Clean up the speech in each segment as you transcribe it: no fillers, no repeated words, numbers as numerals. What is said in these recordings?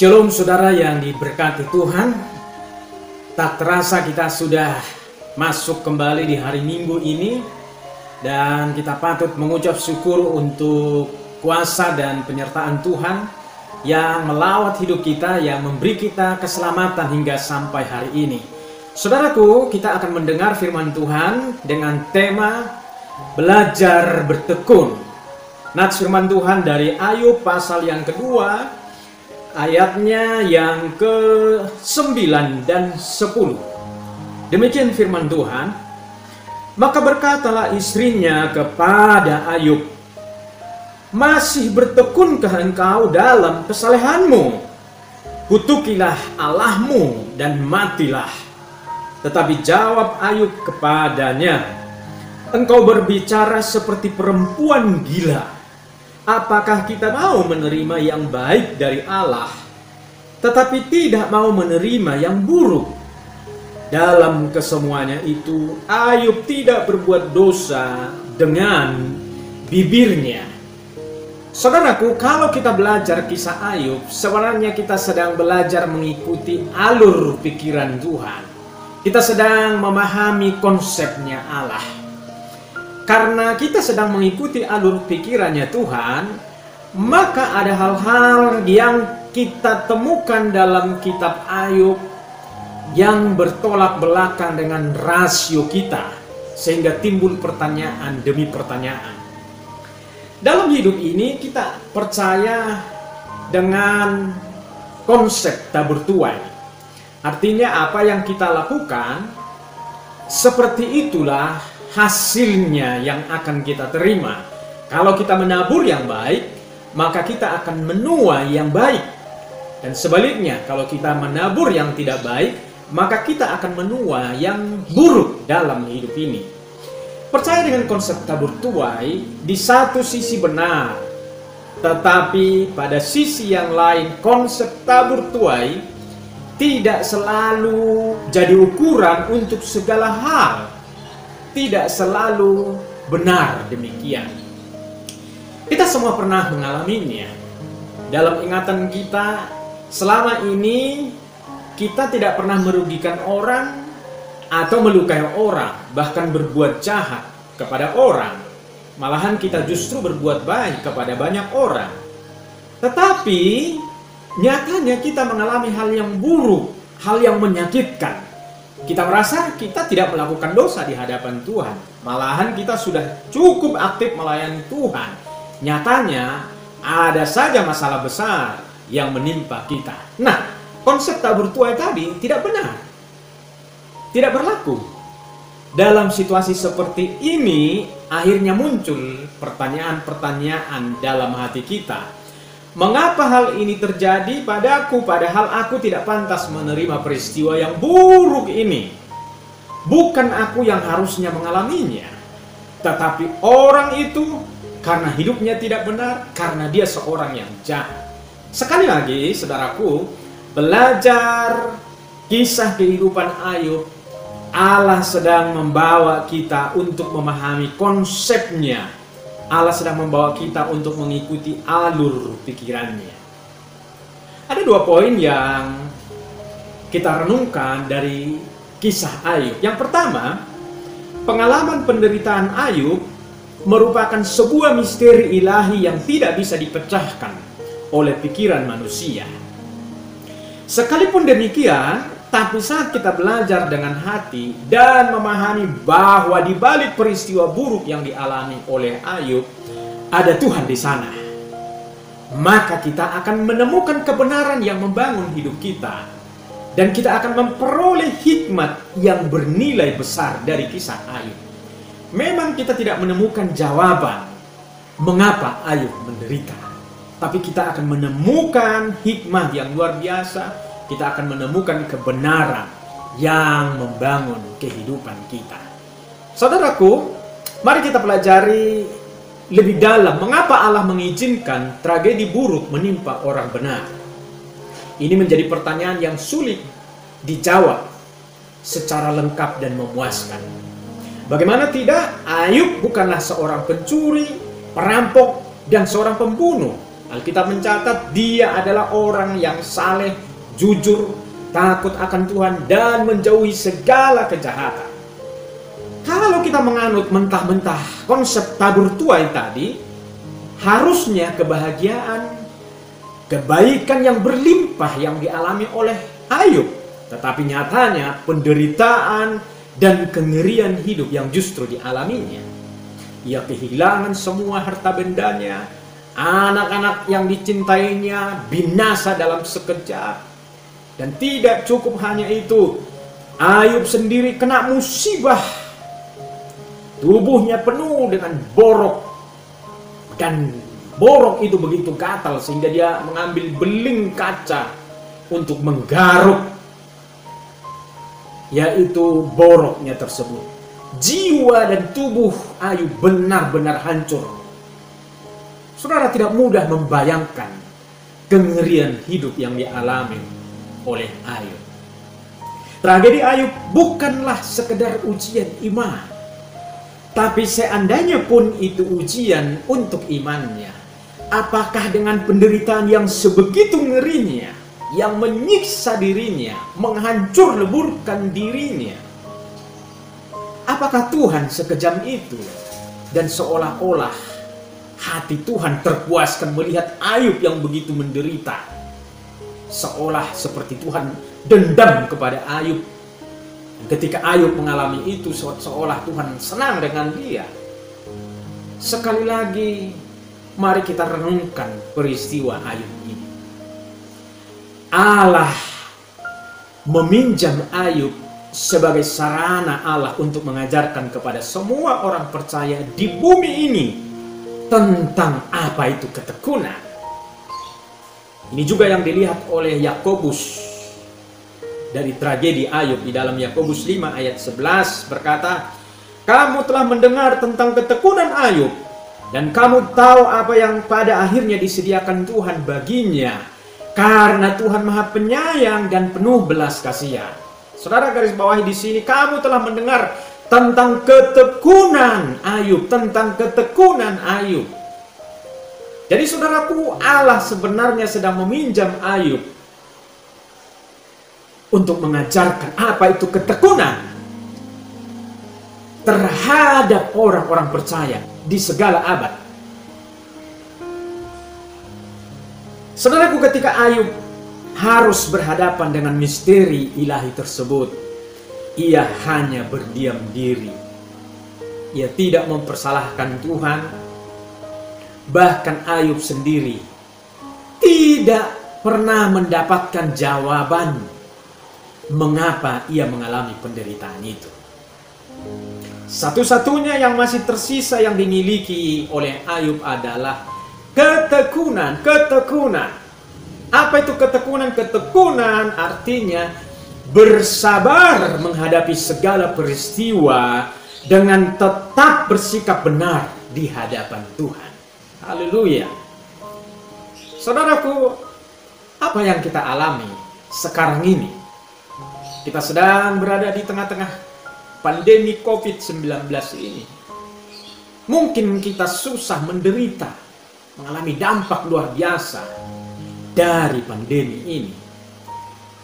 Shalom saudara yang diberkati Tuhan. Tak terasa kita sudah masuk kembali di hari Minggu ini, dan kita patut mengucap syukur untuk kuasa dan penyertaan Tuhan yang melawat hidup kita, yang memberi kita keselamatan hingga sampai hari ini. Saudaraku, kita akan mendengar firman Tuhan dengan tema belajar bertekun. Nats firman Tuhan dari Ayub pasal yang kedua, ayatnya yang ke-9 dan 10. Demikian firman Tuhan. Maka berkatalah istrinya kepada Ayub, masih bertekunkah engkau dalam kesalehanmu? Kutukilah Allahmu dan matilah. Tetapi jawab Ayub kepadanya, engkau berbicara seperti perempuan gila. Apakah kita mau menerima yang baik dari Allah, tetapi tidak mau menerima yang buruk? Dalam kesemuanya itu, Ayub tidak berbuat dosa dengan bibirnya. Saudaraku, kalau kita belajar kisah Ayub, sebenarnya kita sedang belajar mengikuti alur pikiran Tuhan. Kita sedang memahami konsepnya Allah. Karena kita sedang mengikuti alur pikirannya Tuhan, maka ada hal-hal yang kita temukan dalam kitab Ayub yang bertolak belakang dengan rasio kita, sehingga timbul pertanyaan demi pertanyaan. Dalam hidup ini kita percaya dengan konsep tabur tuai. Artinya apa yang kita lakukan, seperti itulah hasilnya yang akan kita terima. Kalau kita menabur yang baik, maka kita akan menuai yang baik. Dan sebaliknya, kalau kita menabur yang tidak baik, maka kita akan menuai yang buruk dalam hidup ini. Percaya dengan konsep tabur tuai, di satu sisi benar, tetapi pada sisi yang lain konsep tabur tuai tidak selalu jadi ukuran untuk segala hal. Tidak selalu benar demikian. Kita semua pernah mengalaminya. Dalam ingatan kita, selama ini kita tidak pernah merugikan orang atau melukai orang, bahkan berbuat jahat kepada orang. Malahan kita justru berbuat baik kepada banyak orang. Tetapi nyatanya kita mengalami hal yang buruk, hal yang menyakitkan. Kita merasa kita tidak melakukan dosa di hadapan Tuhan. Malahan kita sudah cukup aktif melayani Tuhan. Nyatanya ada saja masalah besar yang menimpa kita. Nah, konsep tabur tuai tadi tidak benar. Tidak berlaku. Dalam situasi seperti ini, akhirnya muncul pertanyaan-pertanyaan dalam hati kita. Mengapa hal ini terjadi padaku, padahal aku tidak pantas menerima peristiwa yang buruk ini? Bukan aku yang harusnya mengalaminya, tetapi orang itu karena hidupnya tidak benar, karena dia seorang yang jahat. Sekali lagi, saudaraku, belajar kisah kehidupan Ayub, Allah sedang membawa kita untuk memahami konsepnya. Allah sedang membawa kita untuk mengikuti alur pikirannya. Ada dua poin yang kita renungkan dari kisah Ayub. Yang pertama, pengalaman penderitaan Ayub merupakan sebuah misteri ilahi yang tidak bisa dipecahkan oleh pikiran manusia. Sekalipun demikian, tapi saat kita belajar dengan hati dan memahami bahwa di balik peristiwa buruk yang dialami oleh Ayub, ada Tuhan di sana, maka kita akan menemukan kebenaran yang membangun hidup kita. Dan kita akan memperoleh hikmat yang bernilai besar dari kisah Ayub. Memang kita tidak menemukan jawaban mengapa Ayub menderita, tapi kita akan menemukan hikmah yang luar biasa. Kita akan menemukan kebenaran yang membangun kehidupan kita. Saudaraku, mari kita pelajari lebih dalam mengapa Allah mengizinkan tragedi buruk menimpa orang benar. Ini menjadi pertanyaan yang sulit dijawab secara lengkap dan memuaskan. Bagaimana tidak, Ayub bukanlah seorang pencuri, perampok, dan seorang pembunuh. Alkitab mencatat dia adalah orang yang saleh, jujur, takut akan Tuhan, dan menjauhi segala kejahatan. Kalau kita menganut mentah-mentah konsep tabur tuai tadi, harusnya kebahagiaan, kebaikan yang berlimpah yang dialami oleh Ayub. Tetapi nyatanya penderitaan dan kengerian hidup yang justru dialaminya. Ia kehilangan semua harta bendanya, anak-anak yang dicintainya binasa dalam sekejap. Dan tidak cukup hanya itu, Ayub sendiri kena musibah. Tubuhnya penuh dengan borok, dan borok itu begitu gatal sehingga dia mengambil beling kaca untuk menggaruk, yaitu boroknya tersebut. Jiwa dan tubuh Ayub benar-benar hancur. Saudara tidak mudah membayangkan kengerian hidup yang dialami oleh Ayub. Tragedi Ayub bukanlah sekedar ujian iman, tapi seandainya pun itu ujian untuk imannya, apakah dengan penderitaan yang sebegitu ngerinya, yang menyiksa dirinya, menghancur leburkan dirinya, apakah Tuhan sekejam itu? Dan seolah-olah hati Tuhan terpuaskan melihat Ayub yang begitu menderita. Seolah seperti Tuhan dendam kepada Ayub. Ketika Ayub mengalami itu, seolah Tuhan senang dengan dia. Sekali lagi, mari kita renungkan peristiwa Ayub ini. Allah meminjam Ayub sebagai sarana Allah untuk mengajarkan kepada semua orang percaya di bumi ini tentang apa itu ketekunan. Ini juga yang dilihat oleh Yakobus dari tragedi Ayub. Di dalam Yakobus 5 ayat 11 berkata, "Kamu telah mendengar tentang ketekunan Ayub, dan kamu tahu apa yang pada akhirnya disediakan Tuhan baginya, karena Tuhan Maha Penyayang dan penuh belas kasihan." Saudara garis bawahi di sini, kamu telah mendengar tentang ketekunan Ayub, tentang ketekunan Ayub. Jadi saudaraku, Allah sebenarnya sedang meminjam Ayub untuk mengajarkan apa itu ketekunan terhadap orang-orang percaya di segala abad. Saudaraku, ketika Ayub harus berhadapan dengan misteri ilahi tersebut, ia hanya berdiam diri. Ia tidak mempersalahkan Tuhan. Bahkan Ayub sendiri tidak pernah mendapatkan jawaban mengapa ia mengalami penderitaan itu. Satu-satunya yang masih tersisa yang dimiliki oleh Ayub adalah ketekunan. Ketekunan. Apa itu ketekunan? Ketekunan artinya bersabar menghadapi segala peristiwa dengan tetap bersikap benar di hadapan Tuhan. Haleluya. Saudaraku, apa yang kita alami sekarang ini? Kita sedang berada di tengah-tengah pandemi COVID-19 ini. Mungkin kita susah, menderita, mengalami dampak luar biasa dari pandemi ini.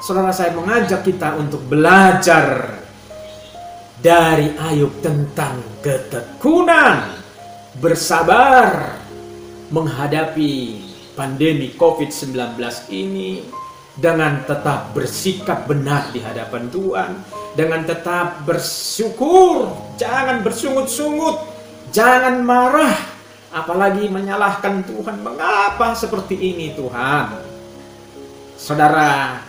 Saudara, saya mengajak kita untuk belajar dari Ayub tentang ketekunan, bersabar menghadapi pandemi COVID-19 ini dengan tetap bersikap benar di hadapan Tuhan, dengan tetap bersyukur, jangan bersungut-sungut, jangan marah, apalagi menyalahkan Tuhan. Mengapa seperti ini Tuhan? Saudara,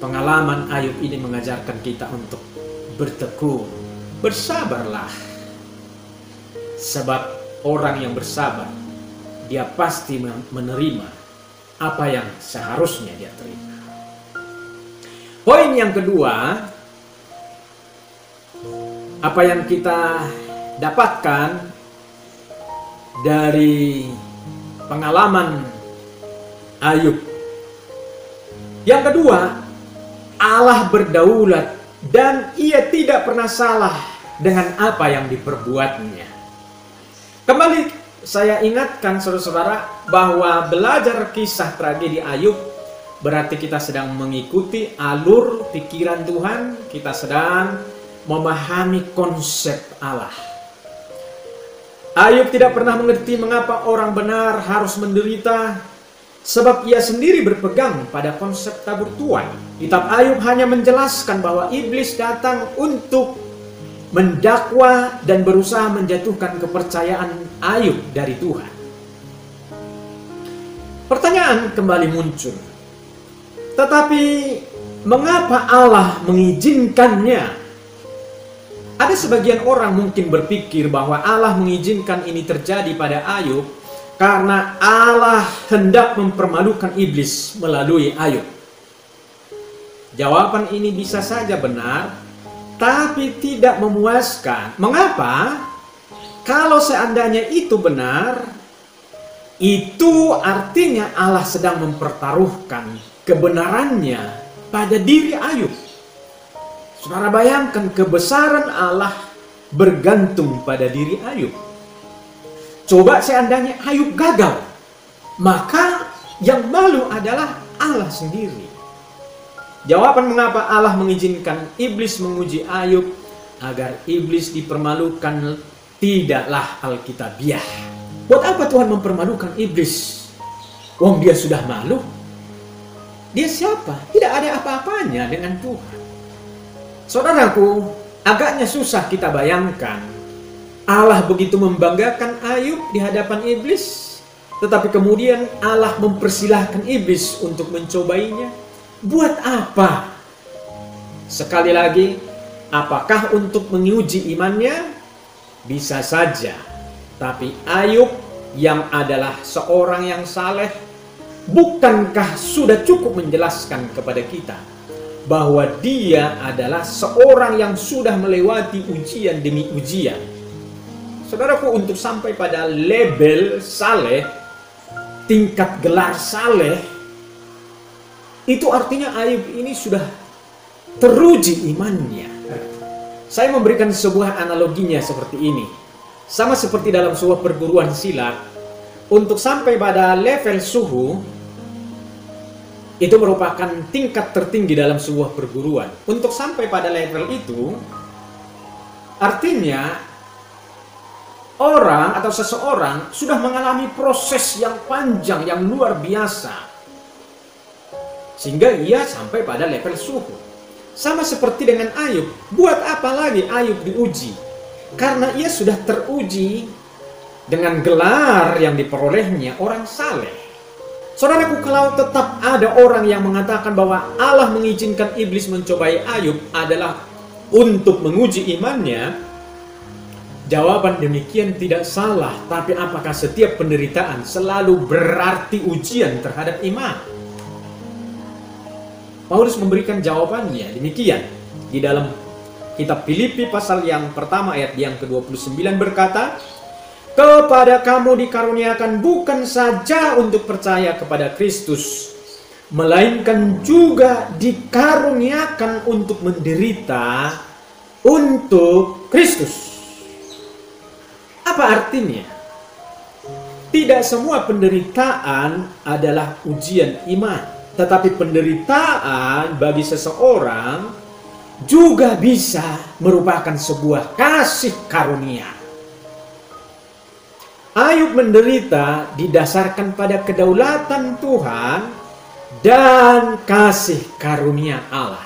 pengalaman Ayub ini mengajarkan kita untuk bertekun, bersabarlah. Sebab orang yang bersabar, dia pasti menerima apa yang seharusnya dia terima. Poin yang kedua, apa yang kita dapatkan dari pengalaman Ayub. Yang kedua, Allah berdaulat dan ia tidak pernah salah dengan apa yang diperbuatnya. Kembali saya ingatkan saudara-saudara bahwa belajar kisah tragedi Ayub berarti kita sedang mengikuti alur pikiran Tuhan, kita sedang memahami konsep Allah. Ayub tidak pernah mengerti mengapa orang benar harus menderita, sebab ia sendiri berpegang pada konsep tabur tuai. Kitab Ayub hanya menjelaskan bahwa iblis datang untuk mendakwa dan berusaha menjatuhkan kepercayaan Ayub dari Tuhan. Pertanyaan kembali muncul. Tetapi mengapa Allah mengizinkannya? Ada sebagian orang mungkin berpikir bahwa Allah mengizinkan ini terjadi pada Ayub karena Allah hendak mempermalukan iblis melalui Ayub. Jawaban ini bisa saja benar, tapi tidak memuaskan. Mengapa? Kalau seandainya itu benar, itu artinya Allah sedang mempertaruhkan kebenarannya pada diri Ayub. Saudara bayangkan, kebesaran Allah bergantung pada diri Ayub. Coba seandainya Ayub gagal, maka yang malu adalah Allah sendiri. Jawaban mengapa Allah mengizinkan iblis menguji Ayub agar iblis dipermalukan tidaklah alkitabiah. Buat apa Tuhan mempermalukan iblis? Wong dia sudah malu. Dia siapa? Tidak ada apa-apanya dengan Tuhan. Saudaraku, agaknya susah kita bayangkan Allah begitu membanggakan Ayub di hadapan iblis, tetapi kemudian Allah mempersilahkan iblis untuk mencobainya. Buat apa? Sekali lagi, apakah untuk menguji imannya? Bisa saja. Tapi Ayub yang adalah seorang yang saleh, bukankah sudah cukup menjelaskan kepada kita bahwa dia adalah seorang yang sudah melewati ujian demi ujian? Saudaraku, untuk sampai pada label saleh, tingkat gelar saleh, itu artinya Ayub ini sudah teruji imannya. Saya memberikan sebuah analoginya seperti ini. Sama seperti dalam sebuah perguruan silat, untuk sampai pada level suhu, itu merupakan tingkat tertinggi dalam sebuah perguruan. Untuk sampai pada level itu, artinya orang atau seseorang sudah mengalami proses yang panjang, yang luar biasa, sehingga ia sampai pada level suhu. Sama seperti dengan Ayub. Buat apa lagi Ayub diuji? Karena ia sudah teruji dengan gelar yang diperolehnya orang saleh. Saudaraku, kalau tetap ada orang yang mengatakan bahwa Allah mengizinkan iblis mencobai Ayub adalah untuk menguji imannya, jawaban demikian tidak salah. Tapi apakah setiap penderitaan selalu berarti ujian terhadap iman? Paulus memberikan jawabannya demikian di dalam kitab Filipi pasal yang pertama ayat yang ke-29 berkata, kepada kamu dikaruniakan bukan saja untuk percaya kepada Kristus, melainkan juga dikaruniakan untuk menderita untuk Kristus. Apa artinya? Tidak semua penderitaan adalah ujian iman. Tetapi penderitaan bagi seseorang juga bisa merupakan sebuah kasih karunia. Ayub menderita didasarkan pada kedaulatan Tuhan dan kasih karunia Allah.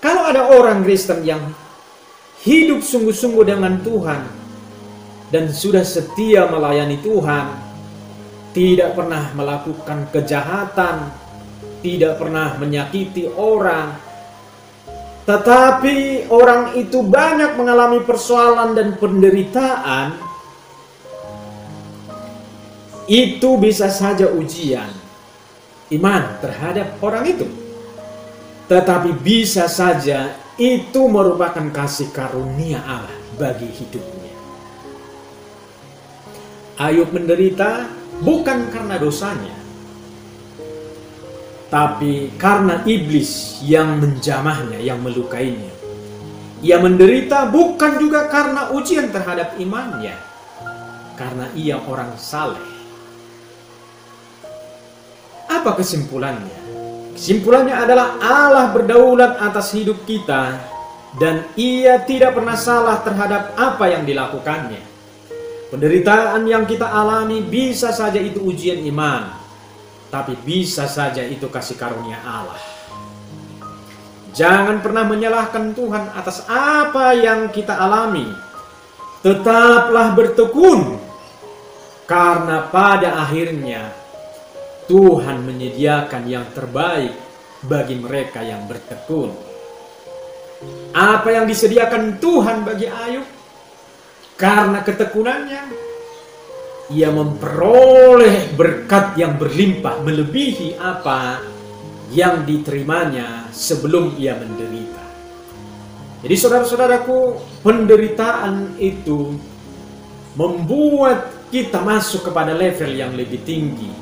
Kalau ada orang Kristen yang hidup sungguh-sungguh dengan Tuhan dan sudah setia melayani Tuhan, tidak pernah melakukan kejahatan, tidak pernah menyakiti orang, tetapi orang itu banyak mengalami persoalan dan penderitaan, itu bisa saja ujian iman terhadap orang itu. Tetapi bisa saja itu merupakan kasih karunia Allah bagi hidupnya. Ayub menderita bukan karena dosanya, tapi karena iblis yang menjamahnya, yang melukainya. Ia menderita bukan juga karena ujian terhadap imannya, karena ia orang saleh. Apa kesimpulannya? Kesimpulannya adalah Allah berdaulat atas hidup kita dan ia tidak pernah salah terhadap apa yang dilakukannya. Penderitaan yang kita alami bisa saja itu ujian iman, tapi bisa saja itu kasih karunia Allah. Jangan pernah menyalahkan Tuhan atas apa yang kita alami. Tetaplah bertekun, karena pada akhirnya Tuhan menyediakan yang terbaik bagi mereka yang bertekun. Apa yang disediakan Tuhan bagi Ayub? Karena ketekunannya, ia memperoleh berkat yang berlimpah melebihi apa yang diterimanya sebelum ia menderita. Jadi saudara-saudaraku, penderitaan itu membuat kita masuk kepada level yang lebih tinggi.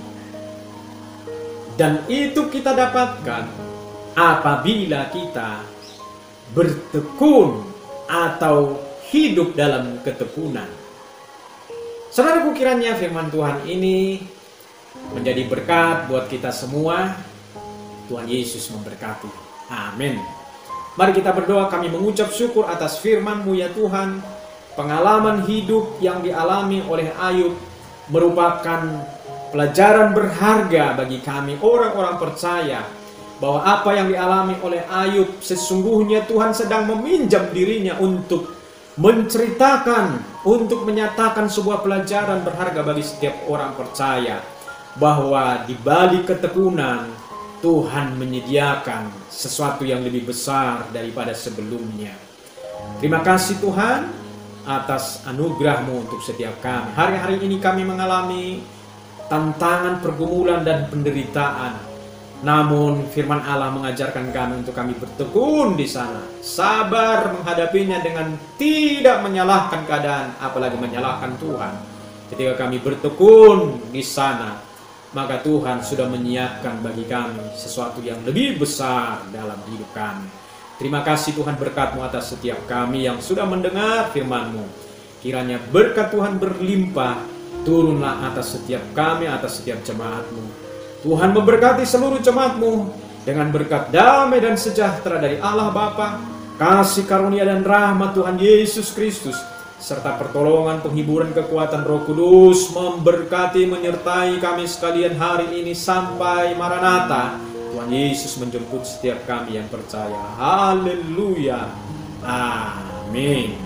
Dan itu kita dapatkan apabila kita bertekun atau hidup dalam ketekunan. Saudaraku, kiranya firman Tuhan ini menjadi berkat buat kita semua. Tuhan Yesus memberkati. Amin. Mari kita berdoa. Kami mengucap syukur atas firman-Mu ya Tuhan. Pengalaman hidup yang dialami oleh Ayub merupakan pelajaran berharga bagi kami orang-orang percaya, bahwa apa yang dialami oleh Ayub sesungguhnya Tuhan sedang meminjam dirinya untuk menceritakan, untuk menyatakan sebuah pelajaran berharga bagi setiap orang percaya, bahwa di balik ketekunan Tuhan menyediakan sesuatu yang lebih besar daripada sebelumnya. Terima kasih Tuhan atas anugerah-Mu untuk setiap kami. Hari-hari ini kami mengalami tantangan, pergumulan, dan penderitaan. Namun firman Allah mengajarkan kami untuk kami bertekun di sana. Sabar menghadapinya dengan tidak menyalahkan keadaan, apalagi menyalahkan Tuhan. Ketika kami bertekun di sana, maka Tuhan sudah menyiapkan bagi kami sesuatu yang lebih besar dalam hidup kami. Terima kasih Tuhan, berkat-Mu atas setiap kami yang sudah mendengar firman-Mu. Kiranya berkat Tuhan berlimpah, turunlah atas setiap kami, atas setiap jemaat-Mu. Tuhan memberkati seluruh jemaat-Mu dengan berkat damai dan sejahtera dari Allah Bapa, kasih karunia dan rahmat Tuhan Yesus Kristus, serta pertolongan, penghiburan, kekuatan Roh Kudus memberkati, menyertai kami sekalian hari ini sampai Maranatha. Tuhan Yesus menjemput setiap kami yang percaya. Haleluya. Amin.